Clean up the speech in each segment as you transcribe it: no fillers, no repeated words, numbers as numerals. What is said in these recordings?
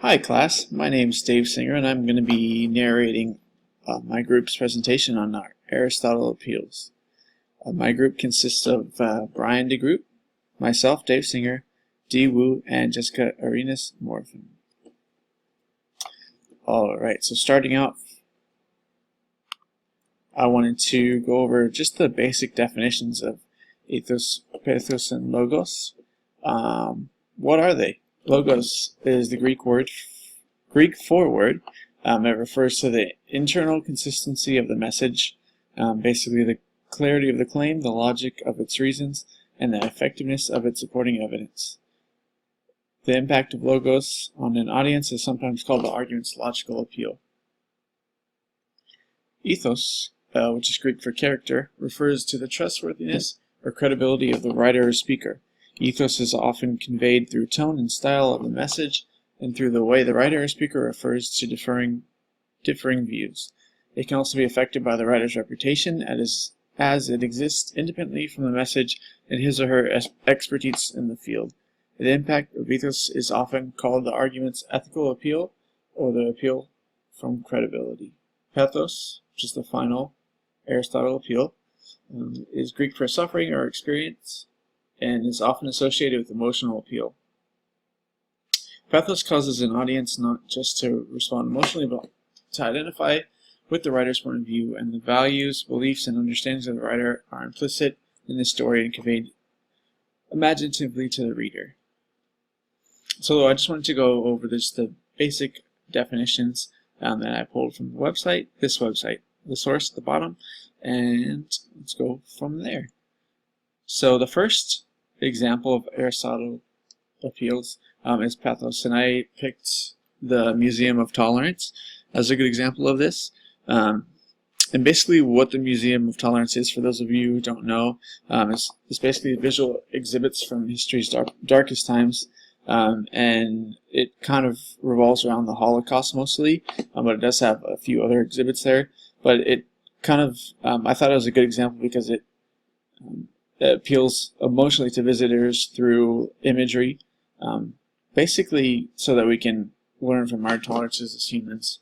Hi class, my name is Dave Singer and I'm going to be narrating my group's presentation on our Aristotle Appeals. My group consists of Brian DeGroot, myself, Dave Singer, Dee Wu, and Jessica Arenas Morphin. Alright, so starting out, I wanted to go over just the basic definitions of ethos, pathos, and logos. What are they? Logos is the Greek forward. It refers to the internal consistency of the message, basically the clarity of the claim, the logic of its reasons, and the effectiveness of its supporting evidence. The impact of logos on an audience is sometimes called the argument's logical appeal. Ethos, which is Greek for character, refers to the trustworthiness or credibility of the writer or speaker. Ethos is often conveyed through tone and style of the message and through the way the writer or speaker refers to differing views. It can also be affected by the writer's reputation as it exists independently from the message and his or her expertise in the field. The impact of ethos is often called the argument's ethical appeal or the appeal from credibility. Pathos, which is the final Aristotle appeal, is Greek for suffering or experience, and is often associated with emotional appeal. Pathos causes an audience not just to respond emotionally, but to identify with the writer's point of view, and the values, beliefs, and understandings of the writer are implicit in the story and conveyed imaginatively to the reader. So I just wanted to go over the basic definitions that I pulled from the website, the source at the bottom, and let's go from there. So the first example of Aristotle Appeals is pathos, and I picked the Museum of Tolerance as a good example of this. And basically what the Museum of Tolerance is, for those of you who don't know, is basically visual exhibits from history's darkest times, and it kind of revolves around the Holocaust mostly, but it does have a few other exhibits there. But it kind of, I thought it was a good example because it appeals emotionally to visitors through imagery, basically so that we can learn from our tolerances as humans.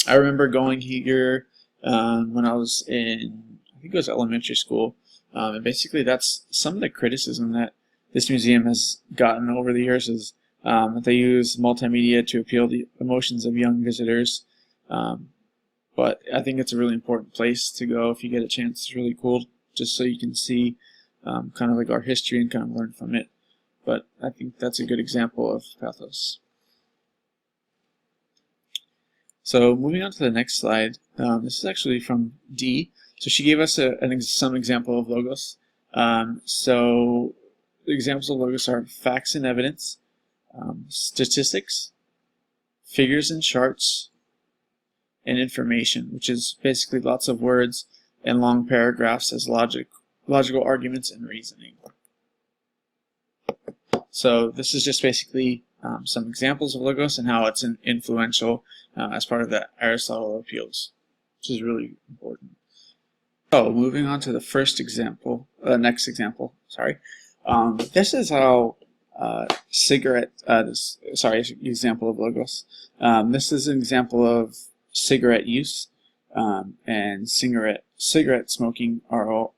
I remember going here when I was in, I think it was elementary school, and basically that's some of the criticism that this museum has gotten over the years is that they use multimedia to appeal the emotions of young visitors. But I think it's a really important place to go if you get a chance. It's really cool, just so you can see kind of like our history and kind of learn from it. But I think that's a good example of pathos. So moving on to the next slide, this is actually from Dee. So she gave us some example of logos. So the examples of logos are facts and evidence, statistics, figures and charts, and information, which is basically lots of words and long paragraphs as logical arguments and reasoning. So this is just basically some examples of logos and how it's influential as part of the Aristotle Appeals, which is really important. So moving on to the next example, sorry. This is how example of logos. This is an example of cigarette use, and cigarette smoking are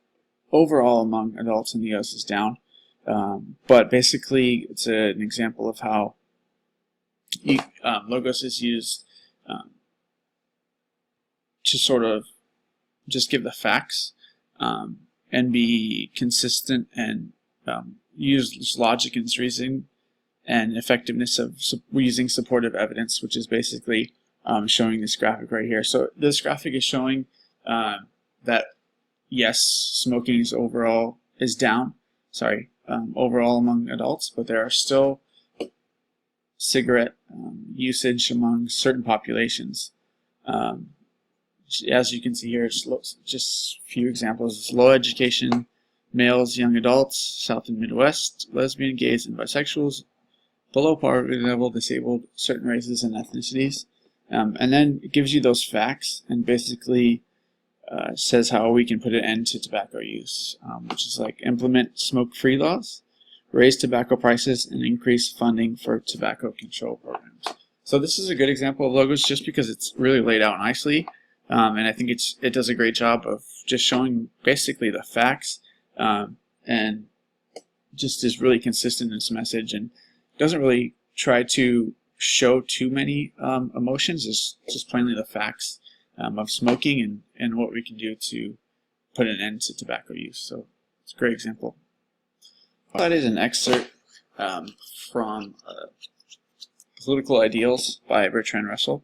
overall among adults in the US is down. But basically it's an example of how logos is used to sort of just give the facts and be consistent and use logic and reasoning and effectiveness of using supportive evidence, which is basically showing this graphic right here. So this graphic is showing that yes, smoking is down, overall among adults, but there are still cigarette usage among certain populations. As you can see here, just a few examples: low education, males, young adults, South and Midwest, lesbian, gays, and bisexuals, below poverty level, disabled, certain races and ethnicities. And then it gives you those facts and basically says how we can put an end to tobacco use, which is like implement smoke-free laws, raise tobacco prices, and increase funding for tobacco control programs. So this is a good example of logos just because it's really laid out nicely, and I think it does a great job of just showing basically the facts, and just is really consistent in its message, and doesn't really try to show too many emotions. It's just plainly the facts of smoking and what we can do to put an end to tobacco use. So it's a great example. That is an excerpt from Political Ideals by Bertrand Russell.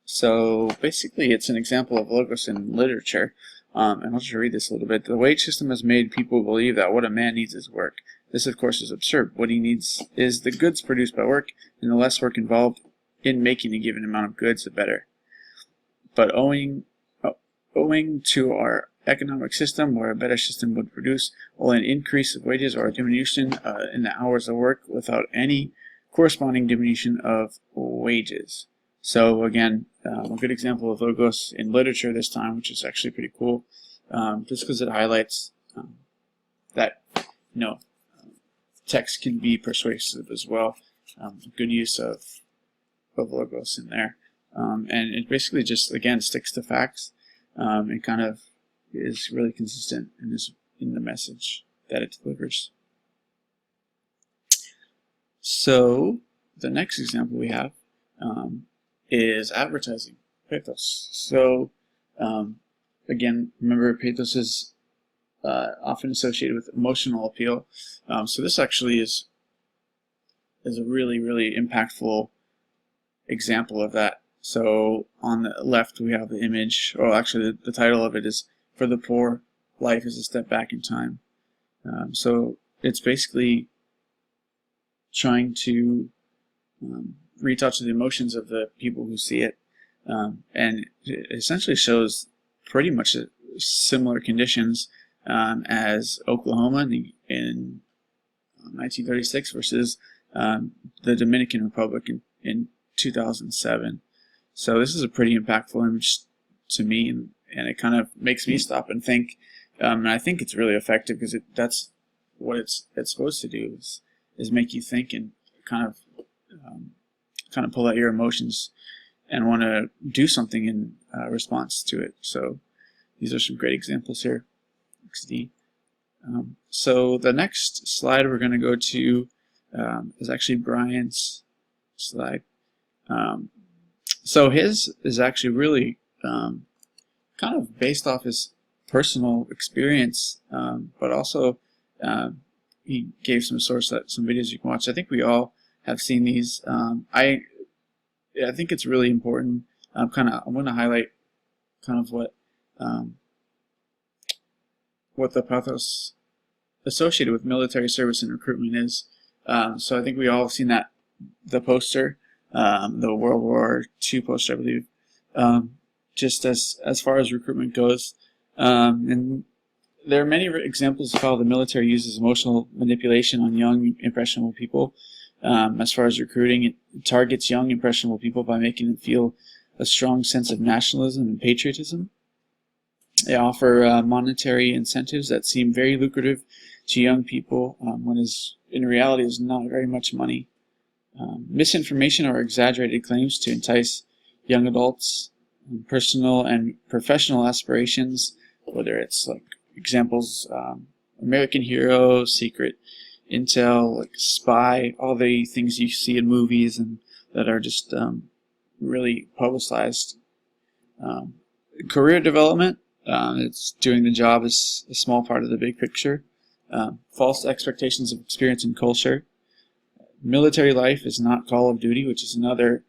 So basically it's an example of logos in literature, and I'll just read this a little bit. The wage system has made people believe that what a man needs is work. This, of course, is absurd. What he needs is the goods produced by work, and the less work involved in making a given amount of goods, the better. But owing to our economic system, where a better system would produce only an increase of wages or a diminution in the hours of work without any corresponding diminution of wages. So again, a good example of logos in literature this time, which is actually pretty cool, just because it highlights that text can be persuasive as well. Good use of logos in there, and it basically just again sticks to facts. It kind of is really consistent in the message that it delivers. So the next example we have is advertising, pathos. So again, remember pathos is often associated with emotional appeal. So this actually is a really, really impactful example of that. So on the left we have the image, or actually the title of it is "For the Poor, Life is a Step Back in Time." So it's basically trying to retouch the emotions of the people who see it, and it essentially shows pretty much similar conditions as Oklahoma in 1936 versus the Dominican Republic in 2007. So this is a pretty impactful image to me, and it kind of makes me stop and think, and I think it's really effective because that's what it's supposed to do is make you think and kind of pull out your emotions and want to do something in response to it. So these are some great examples here. XD. So the next slide we're going to go to is actually Brian's slide. So his is actually really kind of based off his personal experience, but also he gave some videos you can watch. I think we all have seen these. I think it's really important. I'm going to highlight kind of what the pathos associated with military service and recruitment is. So I think we all have seen the poster, the World War II poster, I believe, just as far as recruitment goes. And there are many examples of how the military uses emotional manipulation on young, impressionable people. As far as recruiting, it targets young, impressionable people by making them feel a strong sense of nationalism and patriotism. They offer monetary incentives that seem very lucrative to young people, when in reality is not very much money. Misinformation or exaggerated claims to entice young adults, personal and professional aspirations, whether it's like examples, American Hero, Secret Intel, like Spy, all the things you see in movies and that are just really publicized. Career development, it's doing the job as a small part of the big picture. False expectations of experience and culture. Military life is not Call of Duty, which is another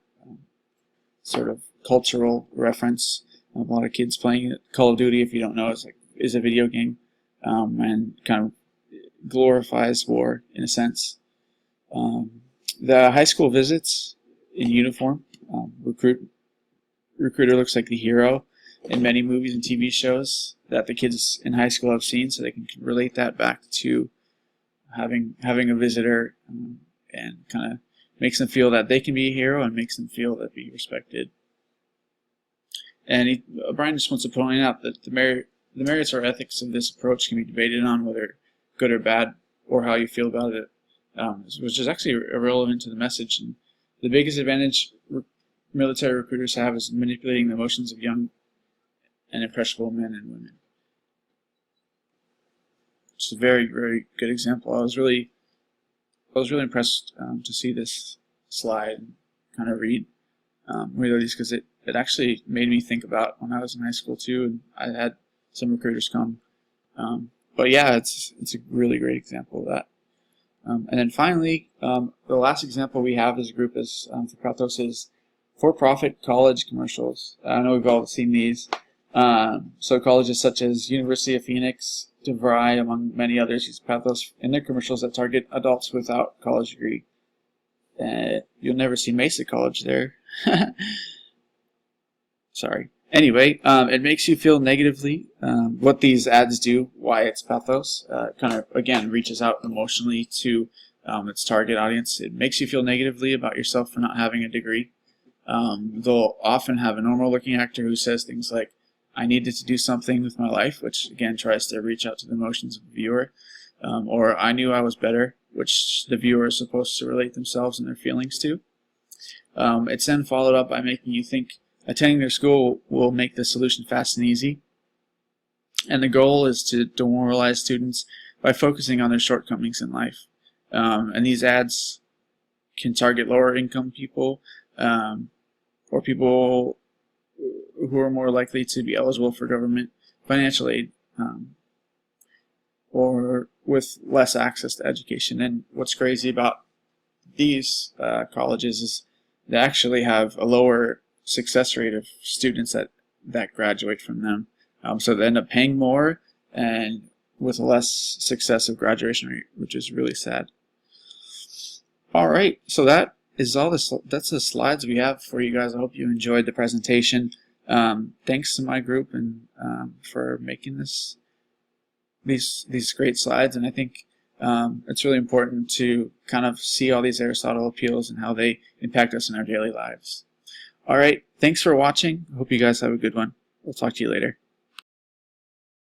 sort of cultural reference. A lot of kids playing it. Call of Duty, if you don't know, is a video game, and kind of glorifies war in a sense. The high school visits in uniform. Recruiter looks like the hero in many movies and TV shows that the kids in high school have seen, so they can relate that back to having a visitor, and kind of makes them feel that they can be a hero and makes them feel that be respected. And Brian just wants to point out that the merits or ethics of this approach can be debated on whether good or bad. or how you feel about it, which is actually irrelevant to the message. And the biggest advantage military recruiters have is manipulating the emotions of young and impressionable men and women. It's a very, very good example. I was really impressed to see this slide and kind of read these, because it actually made me think about when I was in high school too, and I had some recruiters come. But yeah, it's a really great example of that. And then finally, the last example we have as a group is for pathos is for-profit college commercials. I know we've all seen these. So colleges such as University of Phoenix, DeVry, among many others, use pathos in their commercials that target adults without a college degree. You'll never see Mesa College there. Sorry. Anyway, it makes you feel negatively. What these ads do, why it's pathos, kind of, again, reaches out emotionally to its target audience. It makes you feel negatively about yourself for not having a degree. They'll often have a normal-looking actor who says things like, "I needed to do something with my life," which, again, tries to reach out to the emotions of the viewer. Or "I knew I was better," which the viewer is supposed to relate themselves and their feelings to. It's then followed up by making you think attending their school will make the solution fast and easy. And the goal is to demoralize students by focusing on their shortcomings in life. And these ads can target lower income people, or people who are more likely to be eligible for government financial aid, or with less access to education. And what's crazy about these colleges is they actually have a lower success rate of students that graduate from them. So they end up paying more and with less success of graduation rate, which is really sad. All right, so that is all that's the slides we have for you guys. I hope you enjoyed the presentation. Thanks to my group and for making these great slides. And I think it's really important to kind of see all these Aristotle appeals and how they impact us in our daily lives. All right, thanks for watching. I hope you guys have a good one. We'll talk to you later.